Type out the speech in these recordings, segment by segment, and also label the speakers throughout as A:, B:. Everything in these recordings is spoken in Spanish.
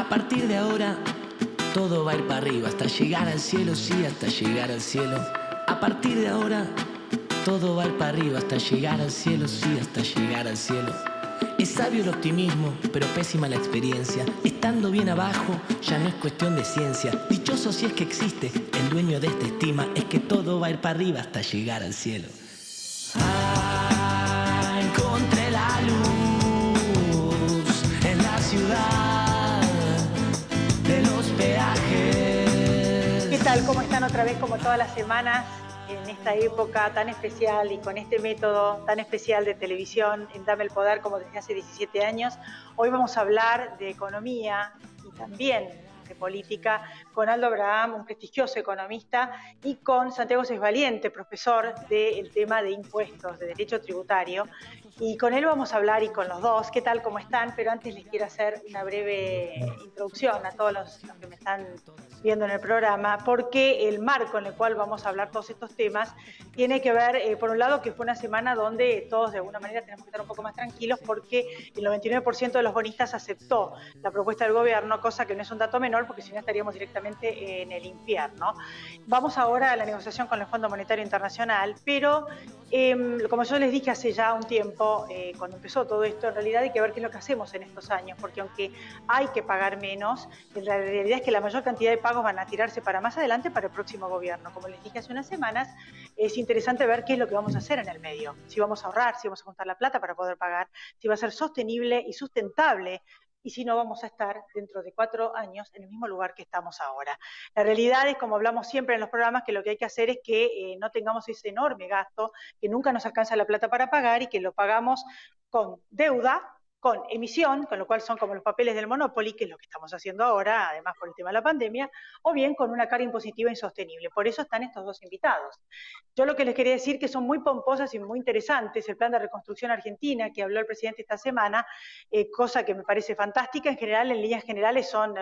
A: A partir de ahora, todo va a ir para arriba, hasta llegar al cielo, sí, hasta llegar al cielo. A partir de ahora, todo va a ir para arriba, hasta llegar al cielo, sí, hasta llegar al cielo. Es sabio el optimismo, pero pésima la experiencia. Estando bien abajo, ya no es cuestión de ciencia. Dichoso si es que existe, el dueño de esta estima es que todo va a ir para arriba hasta llegar al cielo. Ah, encontré la luz en la ciudad de los peajes.
B: ¿Qué tal? ¿Cómo están otra vez como todas las semanas? En esta época tan especial y con este método tan especial de televisión en Dame el Poder como desde hace 17 años, hoy vamos a hablar de economía y también de política con Aldo Abraham, un prestigioso economista, y con Santiago Sesvaliente, profesor del tema de impuestos, de derecho tributario. Y con él vamos a hablar y con los dos. ¿Qué tal? ¿Cómo están? Pero antes les quiero hacer una breve introducción a todos los que me están viendo en el programa, porque el marco en el cual vamos a hablar todos estos temas tiene que ver, por un lado, que fue una semana donde todos de alguna manera tenemos que estar un poco más tranquilos porque el 99% de los bonistas aceptó la propuesta del gobierno, cosa que no es un dato menor porque si no estaríamos directamente en el infierno. Vamos ahora a la negociación con el Fondo Monetario Internacional, pero como yo les dije hace ya un tiempo, cuando empezó todo esto, en realidad hay que ver qué es lo que hacemos en estos años, porque aunque hay que pagar menos, la realidad es que la mayor cantidad de pagos van a tirarse para más adelante para el próximo gobierno. Como les dije hace unas semanas, es interesante ver qué es lo que vamos a hacer en el medio, si vamos a ahorrar, si vamos a juntar la plata para poder pagar, si va a ser sostenible y sustentable, y si no vamos a estar dentro de 4 años en el mismo lugar que estamos ahora. La realidad es, como hablamos siempre en los programas, que lo que hay que hacer es que no tengamos ese enorme gasto, que nunca nos alcanza la plata para pagar y que lo pagamos con deuda, con emisión, con lo cual son como los papeles del Monopoly, que es lo que estamos haciendo ahora, además por el tema de la pandemia, o bien con una carga impositiva insostenible. Por eso están estos dos invitados. Yo lo que les quería decir que son muy pomposas y muy interesantes, el plan de reconstrucción argentina que habló el presidente esta semana, cosa que me parece fantástica. En general, en líneas generales, son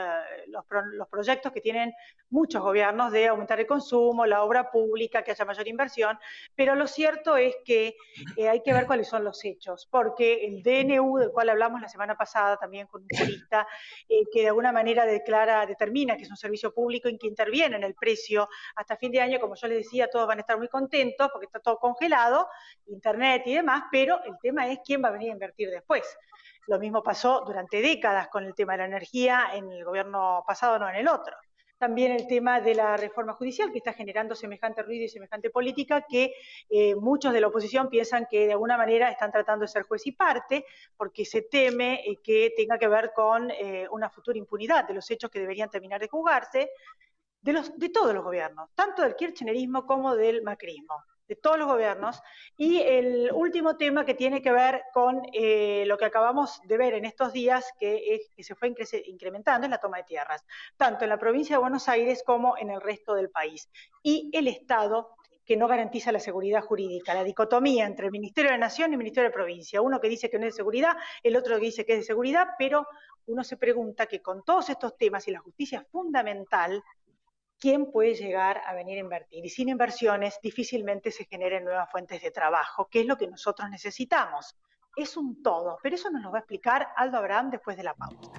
B: los proyectos que tienen muchos gobiernos de aumentar el consumo, la obra pública, que haya mayor inversión, pero lo cierto es que hay que ver cuáles son los hechos, porque el DNU, del cual hablamos la semana pasada también con un jurista, que de alguna manera determina que es un servicio público y que interviene en el precio hasta fin de año, como yo les decía, todos van a estar muy contentos porque está todo congelado, internet y demás, pero el tema es quién va a venir a invertir después. Lo mismo pasó durante décadas con el tema de la energía en el gobierno pasado, no en el otro. También el tema de la reforma judicial, que está generando semejante ruido y semejante política, que muchos de la oposición piensan que de alguna manera están tratando de ser juez y parte, porque se teme que tenga que ver con una futura impunidad de los hechos que deberían terminar de juzgarse, de todos los gobiernos, tanto del kirchnerismo como del macrismo, de todos los gobiernos. Y el último tema que tiene que ver con lo que acabamos de ver en estos días, que se fue incrementando, es la toma de tierras, tanto en la provincia de Buenos Aires como en el resto del país. Y el Estado, que no garantiza la seguridad jurídica, la dicotomía entre el Ministerio de Nación y el Ministerio de Provincia, uno que dice que no es de seguridad, el otro que dice que es de seguridad, pero uno se pregunta que con todos estos temas y la justicia es fundamental, ¿quién puede llegar a venir a invertir? Y sin inversiones difícilmente se generen nuevas fuentes de trabajo, que es lo que nosotros necesitamos. Es un todo, pero eso nos lo va a explicar Aldo Abraham después de la pausa.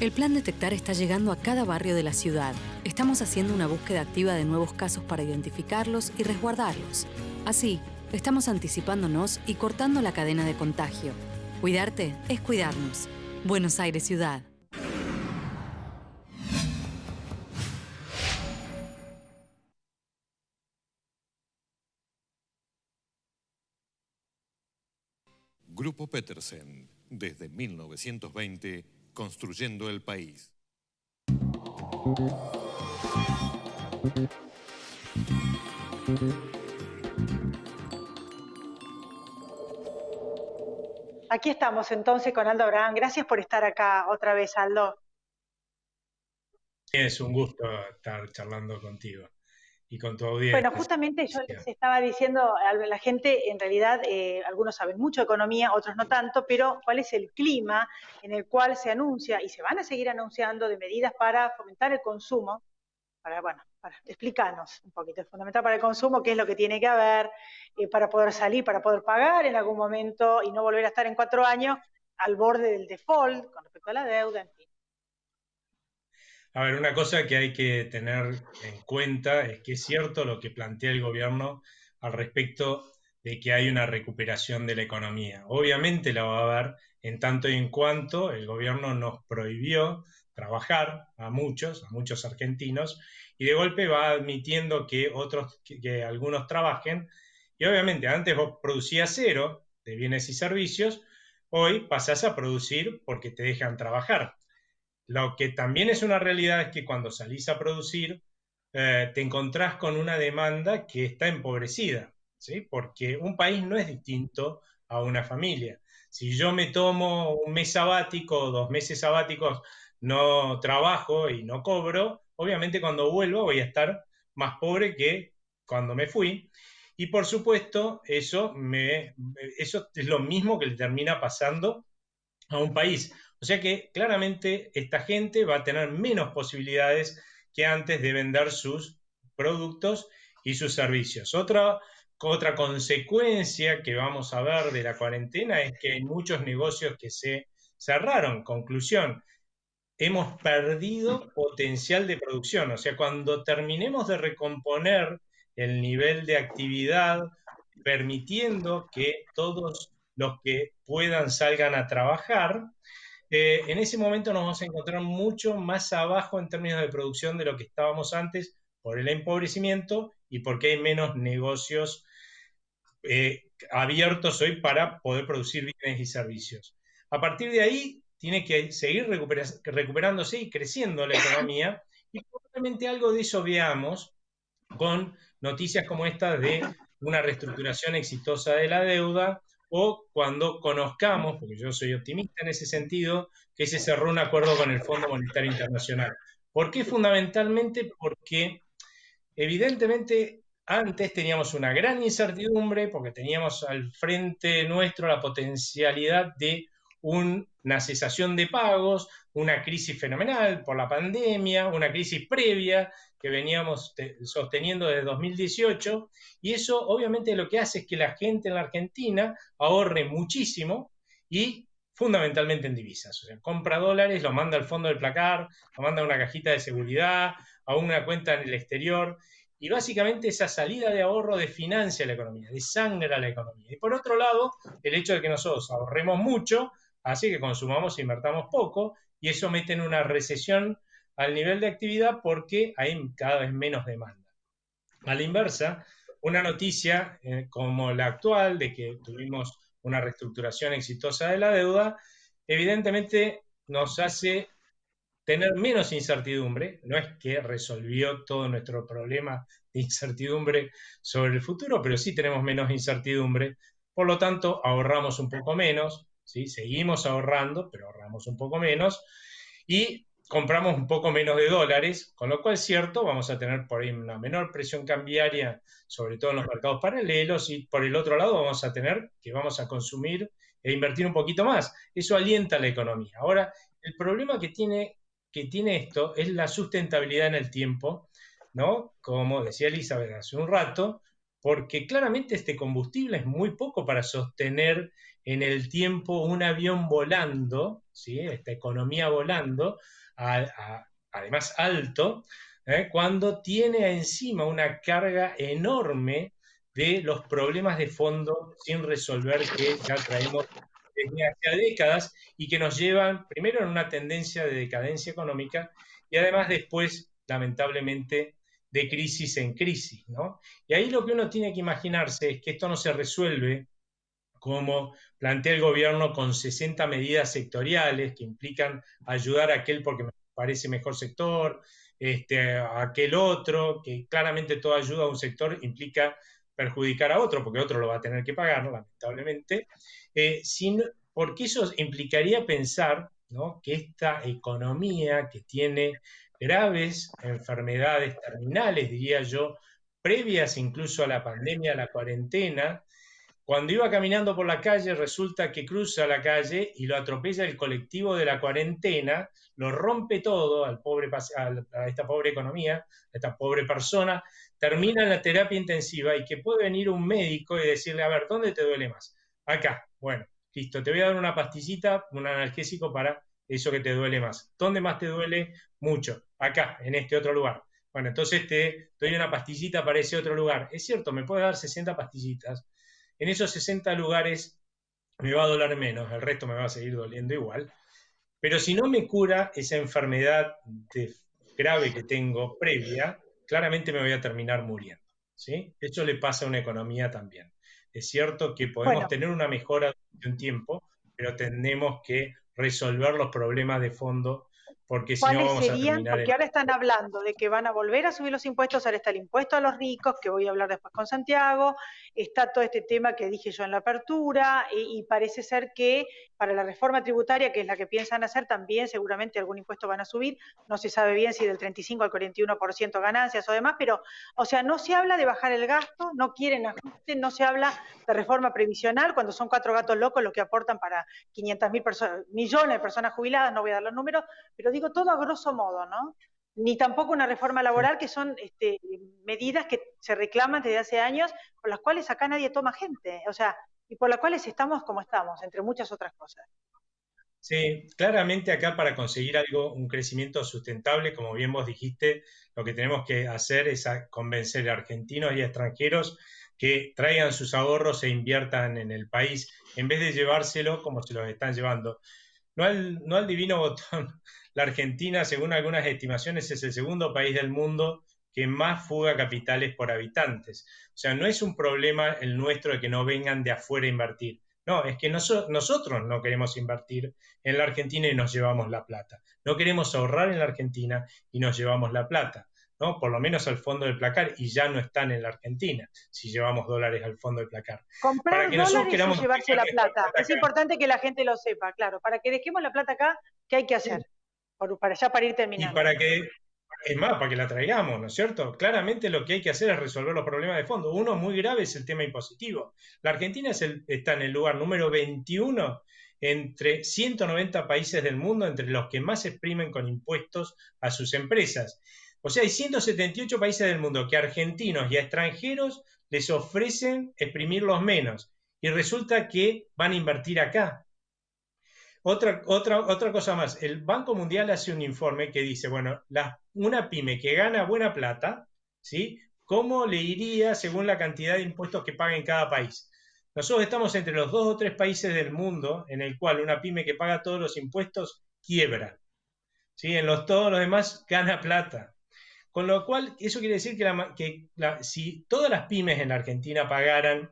C: El Plan Detectar está llegando a cada barrio de la ciudad. Estamos haciendo una búsqueda activa de nuevos casos para identificarlos y resguardarlos. Así, estamos anticipándonos y cortando la cadena de contagio. Cuidarte es cuidarnos. Buenos Aires, Ciudad.
D: Grupo Petersen, desde 1920, construyendo el país.
B: Aquí estamos entonces con Aldo Abraham. Gracias por estar acá otra vez, Aldo.
E: Es un gusto estar charlando contigo y con tu audiencia.
B: Bueno, justamente yo les estaba diciendo a la gente, en realidad algunos saben mucho de economía, otros no tanto, pero ¿cuál es el clima en el cual se anuncia y se van a seguir anunciando de medidas para fomentar el consumo? Para explicarnos un poquito, es fundamental para el consumo, qué es lo que tiene que haber para poder salir, para poder pagar en algún momento y no volver a estar en 4 años al borde del default con respecto a la deuda, en fin.
E: A ver, una cosa que hay que tener en cuenta es que es cierto lo que plantea el gobierno al respecto de que hay una recuperación de la economía. Obviamente la va a haber en tanto y en cuanto el gobierno nos prohibió trabajar a muchos argentinos, y de golpe va admitiendo que algunos trabajen, y obviamente antes vos producías cero de bienes y servicios, hoy pasás a producir porque te dejan trabajar. Lo que también es una realidad es que cuando salís a producir, te encontrás con una demanda que está empobrecida, ¿sí? Porque un país no es distinto a una familia. Si yo me tomo un mes sabático o 2 meses sabáticos, no trabajo y no cobro, obviamente cuando vuelvo voy a estar más pobre que cuando me fui. Y por supuesto, eso es lo mismo que le termina pasando a un país. O sea que claramente esta gente va a tener menos posibilidades que antes de vender sus productos y sus servicios. Otra consecuencia que vamos a ver de la cuarentena es que hay muchos negocios que se cerraron. Conclusión, hemos perdido potencial de producción. O sea, cuando terminemos de recomponer el nivel de actividad, permitiendo que todos los que puedan salgan a trabajar, en ese momento nos vamos a encontrar mucho más abajo en términos de producción de lo que estábamos antes por el empobrecimiento y porque hay menos negocios abiertos hoy para poder producir bienes y servicios. A partir de ahí tiene que seguir recuperándose y creciendo la economía, y probablemente algo de eso veamos con noticias como esta de una reestructuración exitosa de la deuda, o cuando conozcamos, porque yo soy optimista en ese sentido, que se cerró un acuerdo con el Fondo Monetario Internacional. ¿Por qué? Fundamentalmente porque evidentemente antes teníamos una gran incertidumbre, porque teníamos al frente nuestro la potencialidad de una cesación de pagos, una crisis fenomenal por la pandemia, una crisis previa que veníamos sosteniendo desde 2018, y eso obviamente lo que hace es que la gente en la Argentina ahorre muchísimo y fundamentalmente en divisas. O sea, compra dólares, lo manda al fondo del placar, lo manda a una cajita de seguridad, a una cuenta en el exterior, y básicamente esa salida de ahorro desfinancia la economía, desangra la economía. Y por otro lado, el hecho de que nosotros ahorremos mucho hace que consumamos e invertamos poco, y eso mete en una recesión al nivel de actividad porque hay cada vez menos demanda. A la inversa, una noticia como la actual, de que tuvimos una reestructuración exitosa de la deuda, evidentemente nos hace tener menos incertidumbre. No es que resolvió todo nuestro problema de incertidumbre sobre el futuro, pero sí tenemos menos incertidumbre. Por lo tanto, ahorramos un poco menos, ¿sí? Seguimos ahorrando, pero ahorramos un poco menos, y compramos un poco menos de dólares, con lo cual es cierto, vamos a tener por ahí una menor presión cambiaria, sobre todo en los mercados paralelos, y por el otro lado vamos a tener que vamos a consumir e invertir un poquito más. Eso alienta la economía. Ahora, el problema que tiene esto es la sustentabilidad en el tiempo, ¿no? Como decía Elizabeth hace un rato, porque claramente este combustible es muy poco para sostener en el tiempo un avión volando, ¿sí? Esta economía volando, además alto, cuando tiene encima una carga enorme de los problemas de fondo sin resolver que ya traemos desde hace décadas, y que nos llevan primero en una tendencia de decadencia económica y además después, lamentablemente, de crisis en crisis, ¿no? Y ahí lo que uno tiene que imaginarse es que esto no se resuelve como plantea el gobierno con 60 medidas sectoriales que implican ayudar a aquel porque me parece mejor sector, a aquel otro, que claramente toda ayuda a un sector implica perjudicar a otro, porque otro lo va a tener que pagar, lamentablemente, porque eso implicaría pensar, ¿no?, que esta economía que tiene graves enfermedades terminales, diría yo, previas incluso a la pandemia, a la cuarentena, cuando iba caminando por la calle, resulta que cruza la calle y lo atropella el colectivo de la cuarentena, lo rompe todo a esta pobre economía, a esta pobre persona, termina en la terapia intensiva y que puede venir un médico y decirle, a ver, ¿dónde te duele más? Acá. Bueno, listo, te voy a dar una pastillita, un analgésico para eso que te duele más. ¿Dónde más te duele? Mucho. Acá, en este otro lugar. Bueno, entonces te doy una pastillita para ese otro lugar. Es cierto, me puede dar 60 pastillitas. En esos 60 lugares me va a doler menos, el resto me va a seguir doliendo igual. Pero si no me cura esa enfermedad grave que tengo previa, claramente me voy a terminar muriendo, ¿sí? Eso le pasa a una economía también. Es cierto que podemos tener una mejora de un tiempo, pero tenemos que resolver los problemas de fondo, porque si no vamos a terminar...
B: Porque ahora están hablando de que van a volver a subir los impuestos, ahora está el impuesto a los ricos, que voy a hablar después con Santiago, está todo este tema que dije yo en la apertura, y parece ser que para la reforma tributaria, que es la que piensan hacer, también seguramente algún impuesto van a subir, no se sabe bien si del 35 al 41% ganancias o demás, pero, o sea, no se habla de bajar el gasto, no quieren ajuste, no se habla de reforma previsional, cuando son 4 gatos locos los que aportan para 500.000 millones de personas jubiladas, no voy a dar los números, pero digo todo a grosso modo, ¿no? Ni tampoco una reforma laboral, que son medidas que se reclaman desde hace años, por las cuales acá nadie toma gente, o sea, y por las cuales estamos como estamos, entre muchas otras cosas.
E: Sí, claramente acá para conseguir un crecimiento sustentable, como bien vos dijiste, lo que tenemos que hacer es convencer a argentinos y a extranjeros que traigan sus ahorros e inviertan en el país, en vez de llevárselo como se los están llevando. No al divino botón. La Argentina, según algunas estimaciones, es el segundo país del mundo que más fuga capitales por habitantes. O sea, no es un problema el nuestro de que no vengan de afuera a invertir. No, es que nosotros no queremos invertir en la Argentina y nos llevamos la plata. No queremos ahorrar en la Argentina y nos llevamos la plata, ¿no? Por lo menos al fondo del placar, y ya no están en la Argentina si llevamos dólares al fondo del placar.
B: Comprar para que dólares y llevarse la plata. Es importante que la gente lo sepa, claro. Para que dejemos la plata acá, ¿qué hay que hacer? Para ir terminando.
E: Y para que la traigamos, ¿no es cierto? Claramente lo que hay que hacer es resolver los problemas de fondo. Uno muy grave es el tema impositivo. La Argentina está en el lugar número 21 entre 190 países del mundo, entre los que más exprimen con impuestos a sus empresas. O sea, hay 178 países del mundo que a argentinos y a extranjeros les ofrecen exprimirlos menos. Y resulta que van a invertir acá. Otra cosa más, el Banco Mundial hace un informe que dice, bueno, una pyme que gana buena plata, ¿sí?, ¿cómo le iría según la cantidad de impuestos que paga en cada país? Nosotros estamos entre los 2 o 3 países del mundo en el cual una pyme que paga todos los impuestos quiebra, ¿sí? Todos los demás gana plata. Con lo cual, eso quiere decir que si todas las pymes en la Argentina pagaran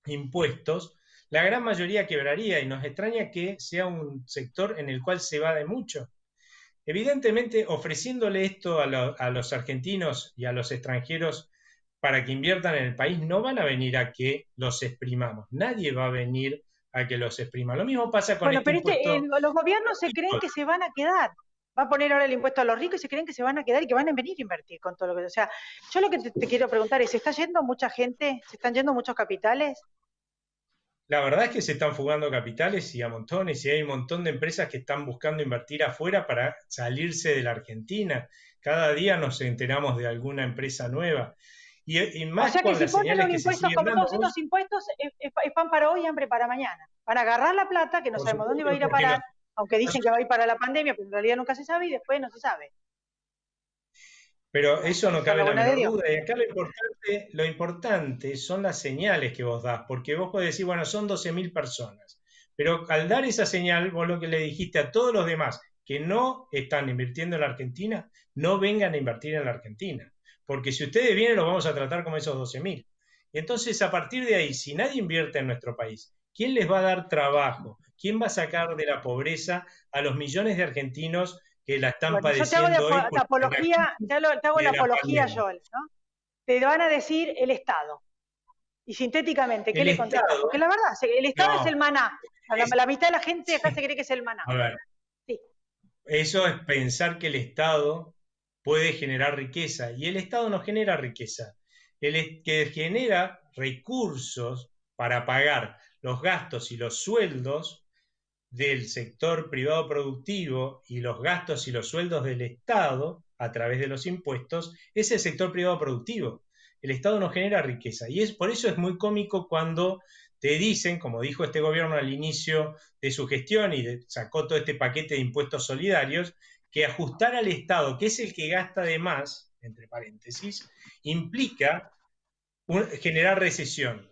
E: impuestos, la gran mayoría quebraría, y nos extraña que sea un sector en el cual se va de mucho. Evidentemente, ofreciéndole esto a los argentinos y a los extranjeros para que inviertan en el país, no van a venir a que los exprimamos. Nadie va a venir a que los exprima. Lo mismo pasa con
B: pero los gobiernos se creen que se van a quedar. Va a poner ahora el impuesto a los ricos y se creen que se van a quedar y que van a venir a invertir con todo lo que... O sea, yo lo que te quiero preguntar es, ¿se está yendo mucha gente? ¿Se están yendo muchos capitales?
E: La verdad es que se están fugando capitales y a montones, y hay un montón de empresas que están buscando invertir afuera para salirse de la Argentina. Cada día nos enteramos de alguna empresa nueva. Y más,
B: o sea que si ponen un impuesto, como todos estos impuestos, es pan para hoy y hambre para mañana. Van a agarrar la plata, que no sabemos dónde va a ir a parar, aunque dicen que va a ir para la pandemia, pero en realidad nunca se sabe y después no se sabe.
E: Pero eso no cabe la menor duda. Y acá lo importante son las señales que vos das, porque vos podés decir, bueno, son 12.000 personas. Pero al dar esa señal, vos lo que le dijiste a todos los demás que no están invirtiendo en la Argentina, no vengan a invertir en la Argentina. Porque si ustedes vienen, los vamos a tratar como esos 12.000. Y entonces, a partir de ahí, si nadie invierte en nuestro país, ¿quién les va a dar trabajo? ¿Quién va a sacar de la pobreza a los millones de argentinos que la están padeciendo hoy?
B: Te hago la apología, Joel, ¿no? Te van a decir el Estado. Y sintéticamente, ¿qué le contestas? Porque la verdad, el Estado es el maná. La mitad de la gente acá se cree que es el maná.
E: A ver,
B: Sí.
E: eso es pensar que el Estado puede generar riqueza, y el Estado no genera riqueza. El que genera recursos para pagar los gastos y los sueldos del sector privado productivo y los gastos y los sueldos del Estado a través de los impuestos es el sector privado productivo. El Estado no genera riqueza, y por eso es muy cómico cuando te dicen, como dijo este gobierno al inicio de su gestión y sacó todo este paquete de impuestos solidarios, que ajustar al Estado, que es el que gasta de más, entre paréntesis, implica generar recesión.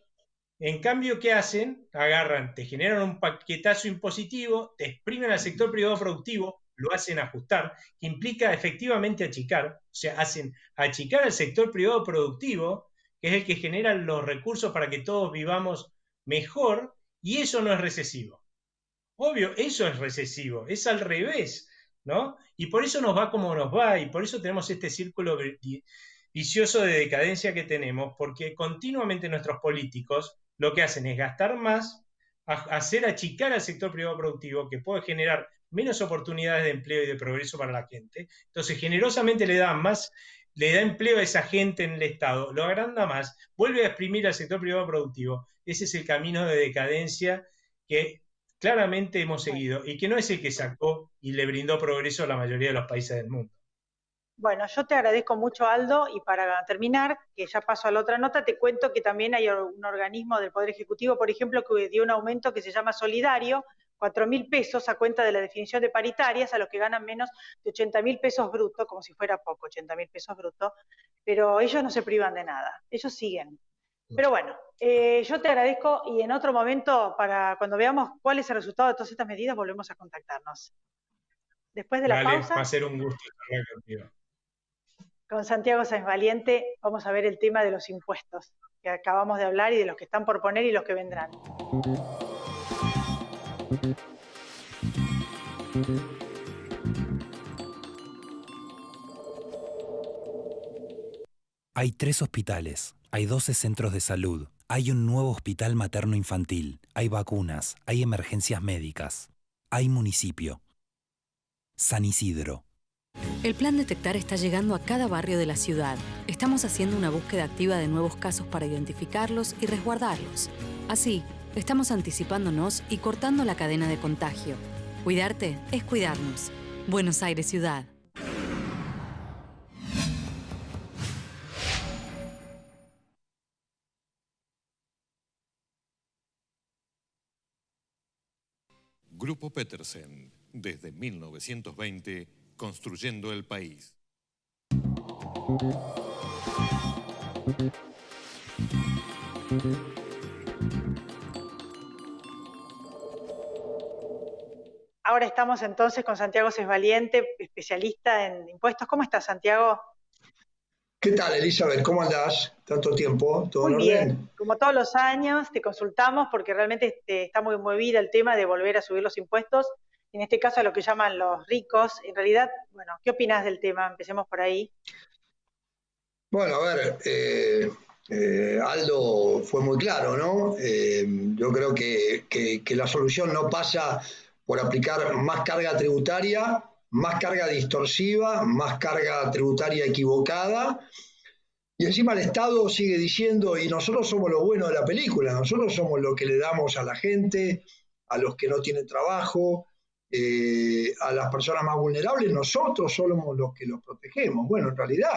E: En cambio, ¿qué hacen? Agarran, te generan un paquetazo impositivo, te exprimen al sector privado productivo, lo hacen ajustar, que implica efectivamente achicar, o sea, hacen achicar al sector privado productivo, que es el que genera los recursos para que todos vivamos mejor, y eso no es recesivo. Obvio, eso es recesivo, es al revés, ¿no? Y por eso nos va como nos va, y por eso tenemos este círculo vicioso de decadencia que tenemos, porque continuamente nuestros políticos lo que hacen es gastar más, hacer achicar al sector privado productivo, que puede generar menos oportunidades de empleo y de progreso para la gente. Entonces, generosamente le da empleo a esa gente en el Estado, lo agranda más, vuelve a exprimir al sector privado productivo. Ese es el camino de decadencia que claramente hemos seguido y que no es el que sacó y le brindó progreso a la mayoría de los países del mundo.
B: Bueno, yo te agradezco mucho, Aldo, y para terminar, que ya paso a la otra nota, te cuento que también hay un organismo del Poder Ejecutivo, por ejemplo, que dio un aumento que se llama Solidario, 4.000 pesos a cuenta de la definición de paritarias a los que ganan menos de 80.000 pesos brutos, como si fuera poco, 80.000 pesos brutos, pero ellos no se privan de nada, ellos siguen. Pero bueno, yo te agradezco y en otro momento, para cuando veamos cuál es el resultado de todas estas medidas, volvemos a contactarnos. Después de la pausa,
E: va a ser un gusto estar contigo.
B: Con Santiago Sáenz Valiente vamos a ver el tema de los impuestos que acabamos de hablar y de los que están por poner y los que vendrán.
F: Hay 3 hospitales, hay 12 centros de salud, hay un nuevo hospital materno-infantil, hay vacunas, hay emergencias médicas, hay municipio. San Isidro.
C: El plan Detectar está llegando a cada barrio de la ciudad. Estamos haciendo una búsqueda activa de nuevos casos para identificarlos y resguardarlos. Así, estamos anticipándonos y cortando la cadena de contagio. Cuidarte es cuidarnos. Buenos Aires Ciudad.
D: Grupo Petersen, desde 1920, construyendo el país.
B: Ahora estamos entonces con Santiago Sáenz Valiente, especialista en impuestos. ¿Cómo estás, Santiago?
G: ¿Qué tal, Elizabeth? ¿Cómo andás? ¿Tanto tiempo? ¿Todo en orden?
B: Muy bien. Como todos los años, te consultamos porque realmente está muy movida el tema de volver a subir los impuestos, en este caso a lo que llaman los ricos. En realidad, bueno, ¿qué opinás del tema? Empecemos por ahí.
G: Bueno, a ver, Aldo fue muy claro, ¿no? Yo creo que la solución no pasa por aplicar más carga tributaria, más carga distorsiva, más carga tributaria equivocada, y encima el Estado sigue diciendo, y nosotros somos lo bueno de la película, nosotros somos lo que le damos a la gente, a los que no tienen trabajo, a las personas más vulnerables, nosotros somos los que los protegemos. Bueno, en realidad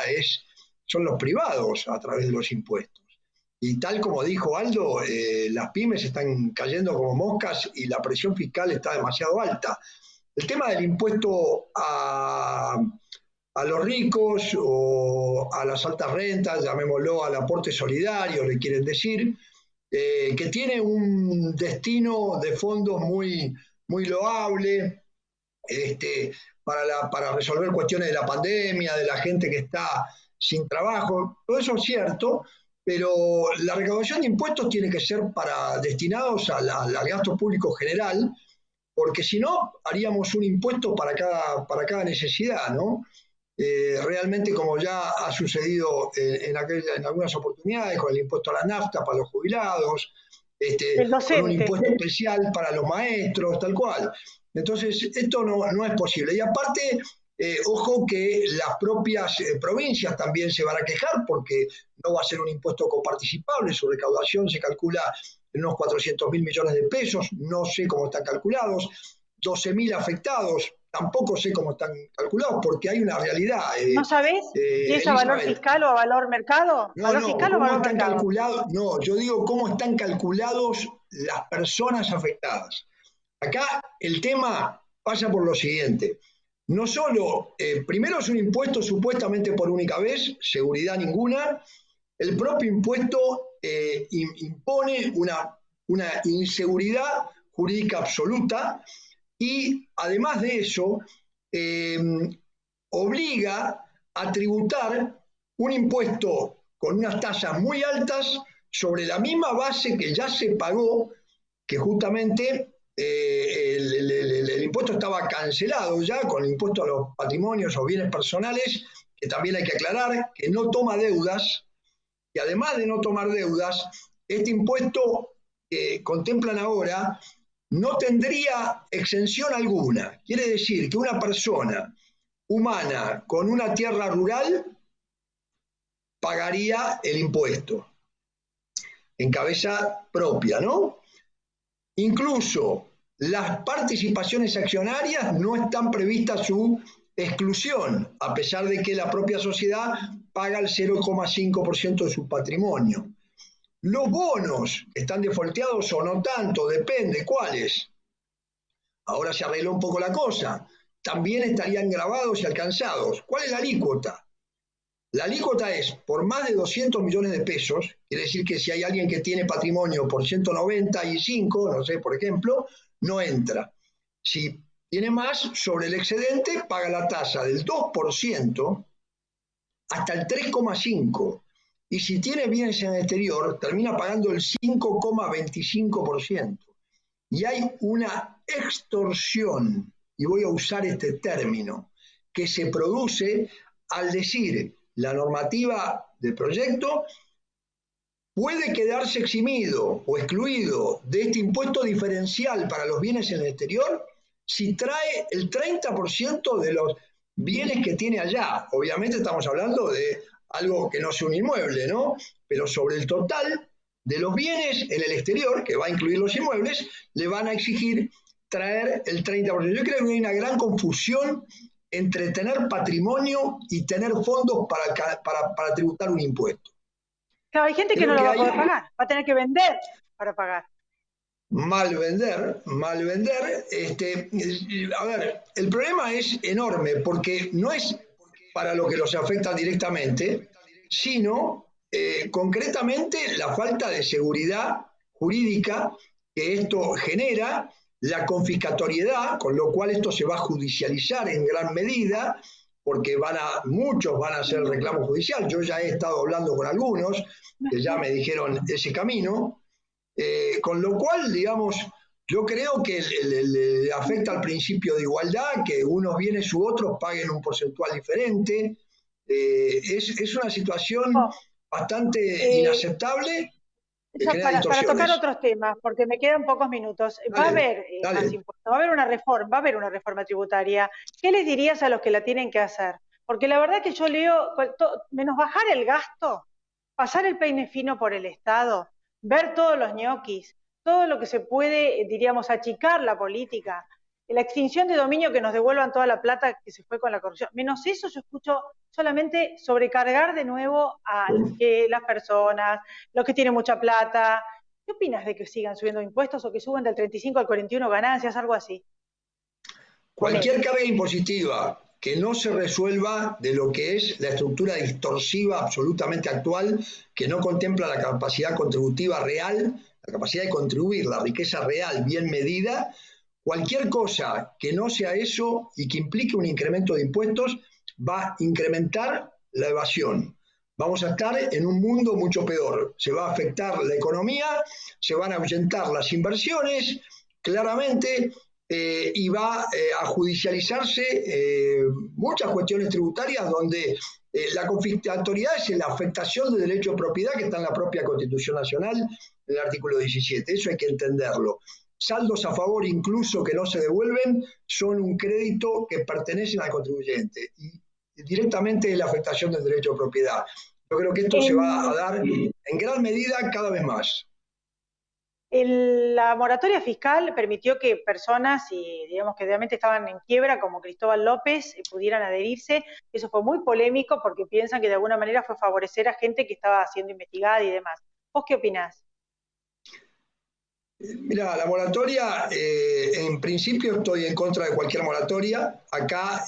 G: son los privados a través de los impuestos. Y tal como dijo Aldo, las pymes están cayendo como moscas y la presión fiscal está demasiado alta. El tema del impuesto a los ricos o a las altas rentas, llamémoslo al aporte solidario, le quieren decir, que tiene un destino de fondos muy, muy loable para resolver cuestiones de la pandemia, de la gente que está sin trabajo. Todo eso es cierto, pero la recaudación de impuestos tiene que ser destinados al gasto público general, porque si no, haríamos un impuesto para cada necesidad, ¿no? Realmente, como ya ha sucedido en algunas oportunidades, con el impuesto a la nafta para los jubilados, con un impuesto especial para los maestros, tal cual. Entonces, esto no es posible. Y aparte, ojo que las propias provincias también se van a quejar porque no va a ser un impuesto coparticipable, su recaudación se calcula en unos 400.000 millones de pesos, no sé cómo están calculados, 12.000 afectados, tampoco sé cómo están calculados porque hay una realidad.
B: ¿No sabés si es a valor fiscal o a valor mercado?
G: ¿Valor fiscal o valor mercado? No, yo digo cómo están calculados las personas afectadas. Acá el tema pasa por lo siguiente. No solo, primero es un impuesto supuestamente por única vez, seguridad ninguna. El propio impuesto impone una inseguridad jurídica absoluta y además de eso obliga a tributar un impuesto con unas tasas muy altas sobre la misma base que ya se pagó, que justamente el impuesto estaba cancelado ya con el impuesto a los patrimonios o bienes personales, que también hay que aclarar que no toma deudas, y además de no tomar deudas, este impuesto que contemplan ahora no tendría exención alguna. Quiere decir que una persona humana con una tierra rural pagaría el impuesto en cabeza propia, ¿no? Incluso las participaciones accionarias no están previstas su exclusión, a pesar de que la propia sociedad paga el 0,5% de su patrimonio. Los bonos están defolteados o no tanto, depende cuáles. Ahora se arregló un poco la cosa. También estarían grabados y alcanzados. ¿Cuál es la alícuota? La alícuota es por más de 200 millones de pesos, quiere decir que si hay alguien que tiene patrimonio por 195, no sé, por ejemplo, no entra. Si tiene más, sobre el excedente paga la tasa del 2% hasta el 3,5%. Y si tiene bienes en el exterior, termina pagando el 5,25%. Y hay una extorsión, y voy a usar este término, que se produce al decir la normativa del proyecto puede quedarse eximido o excluido de este impuesto diferencial para los bienes en el exterior si trae el 30% de los bienes que tiene allá. Obviamente estamos hablando de algo que no es un inmueble, ¿no? Pero sobre el total de los bienes en el exterior, que va a incluir los inmuebles, le van a exigir traer el 30%. Yo creo que hay una gran confusión entre tener patrimonio y tener fondos para tributar un impuesto.
B: Claro, hay gente que no lo va a poder pagar, va a tener que vender para pagar.
G: Mal vender. A ver, el problema es enorme porque no es para lo que los afecta directamente, sino concretamente la falta de seguridad jurídica que esto genera, la confiscatoriedad, con lo cual esto se va a judicializar en gran medida, porque muchos van a hacer reclamo judicial. Yo ya he estado hablando con algunos que ya me dijeron ese camino, con lo cual, digamos, yo creo que le afecta al principio de igualdad, que unos bienes u otros paguen un porcentual diferente. Es una situación bastante inaceptable.
B: Para tocar otros temas, porque me quedan pocos minutos, va a haber más impuestos, va a haber una reforma tributaria. ¿Qué les dirías a los que la tienen que hacer? Porque la verdad que yo leo, menos bajar el gasto, pasar el peine fino por el Estado, ver todos los ñoquis, todo lo que se puede, diríamos, achicar la política, la extinción de dominio, que nos devuelvan toda la plata que se fue con la corrupción. Menos eso yo escucho solamente sobrecargar de nuevo a las personas, los que tienen mucha plata. ¿Qué opinas de que sigan subiendo impuestos o que suban del 35 al 41 ganancias, algo así?
G: Cualquier carga impositiva que no se resuelva de lo que es la estructura distorsiva absolutamente actual, que no contempla la capacidad contributiva real, la capacidad de contribuir, la riqueza real bien medida. Cualquier cosa que no sea eso y que implique un incremento de impuestos va a incrementar la evasión. Vamos a estar en un mundo mucho peor. Se va a afectar la economía, se van a ahuyentar las inversiones, claramente, y va a judicializarse muchas cuestiones tributarias donde la confiscatoriedad es la afectación de derecho de propiedad que está en la propia Constitución Nacional. en el artículo 17, eso hay que entenderlo. Saldos a favor incluso que no se devuelven son un crédito que pertenecen al contribuyente y directamente la afectación del derecho de propiedad. Yo creo que esto se va a dar en gran medida cada vez más.
B: La moratoria fiscal permitió que personas, y digamos que realmente estaban en quiebra, como Cristóbal López, pudieran adherirse. Eso fue muy polémico porque piensan que de alguna manera fue favorecer a gente que estaba siendo investigada y demás. ¿Vos qué opinás?
G: Mira, la moratoria, en principio estoy en contra de cualquier moratoria. Acá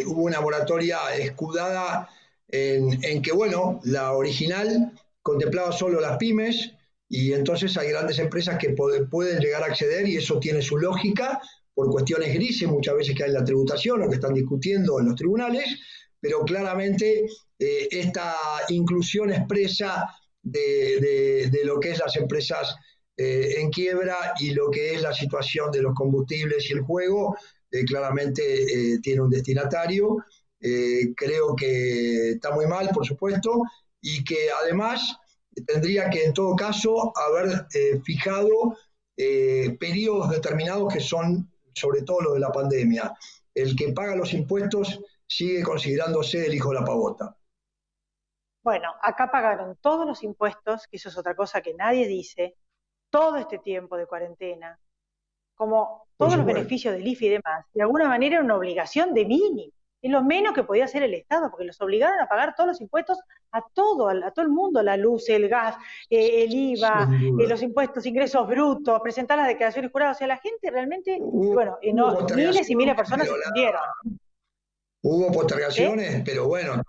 G: hubo una moratoria escudada en que, bueno, la original contemplaba solo las pymes y entonces hay grandes empresas que pueden llegar a acceder y eso tiene su lógica por cuestiones grises muchas veces que hay en la tributación o que están discutiendo en los tribunales, pero claramente esta inclusión expresa de lo que es las empresas en quiebra y lo que es la situación de los combustibles y el juego, claramente tiene un destinatario. Creo que está muy mal, por supuesto, y que además tendría que en todo caso haber fijado periodos determinados que son sobre todo los de la pandemia. El que paga los impuestos sigue considerándose el hijo de la pavota.
B: Bueno, acá pagaron todos los impuestos, que eso es otra cosa que nadie dice, todo este tiempo de cuarentena, como todos los beneficios del IFE y demás, de alguna manera era una obligación de mínimo. Es lo menos que podía hacer el Estado, porque los obligaron a pagar todos los impuestos a todo el mundo, la luz, el gas, el IVA, los impuestos, ingresos brutos, presentar las declaraciones juradas. O sea, la gente realmente, miles y miles de personas se fundieron.
G: Hubo postergaciones, pero bueno,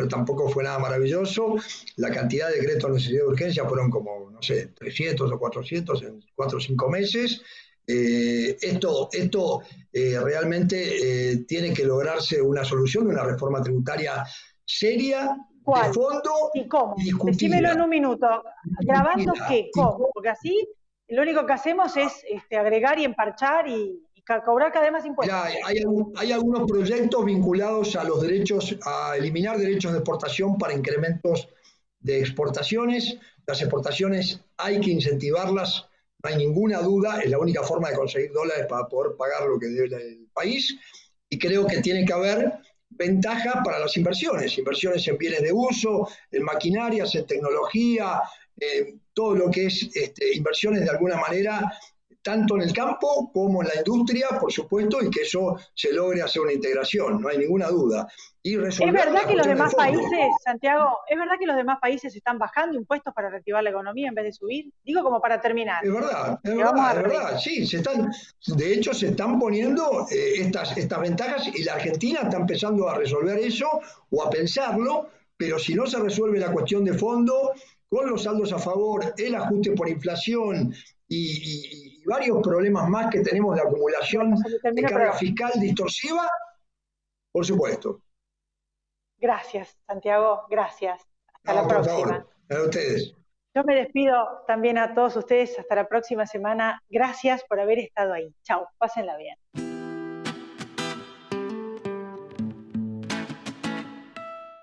G: tampoco fue nada maravilloso. La cantidad de decretos de necesidad de urgencia fueron como, no sé, 300 o 400 en 4 o 5 meses. Esto realmente tiene que lograrse una solución, una reforma tributaria seria,
B: ¿cuál?
G: De fondo
B: ¿Y cómo?
G: Y discutida.
B: Decímelo en un minuto. ¿Grabando qué? ¿Cómo? Porque así lo único que hacemos es agregar y emparchar y cobrar cada vez más impuestos.
G: Mirá, hay algunos proyectos vinculados a los derechos, a eliminar derechos de exportación para incrementos de exportaciones. Las exportaciones hay que incentivarlas, no hay ninguna duda, es la única forma de conseguir dólares para poder pagar lo que debe el país, y creo que tiene que haber ventaja para las inversiones en bienes de uso, en maquinarias, en tecnología, todo lo que es inversiones de alguna manera, tanto en el campo como en la industria, por supuesto, y que eso se logre hacer una integración, no hay ninguna duda. Y resolver
B: ¿Es verdad que los demás países, Santiago, es verdad que los demás países están bajando impuestos para reactivar la economía en vez de subir? Digo como para terminar.
G: Es verdad, sí, de hecho se están poniendo estas ventajas y la Argentina está empezando a resolver eso o a pensarlo, pero si no se resuelve la cuestión de fondo, con los saldos a favor, el ajuste por inflación y varios problemas más que tenemos de acumulación de carga fiscal distorsiva, por supuesto.
B: Gracias, Santiago, gracias. Hasta la próxima.
G: Por favor, a ustedes.
B: Yo me despido también a todos ustedes hasta la próxima semana. Gracias por haber estado ahí. Chau, pásenla bien.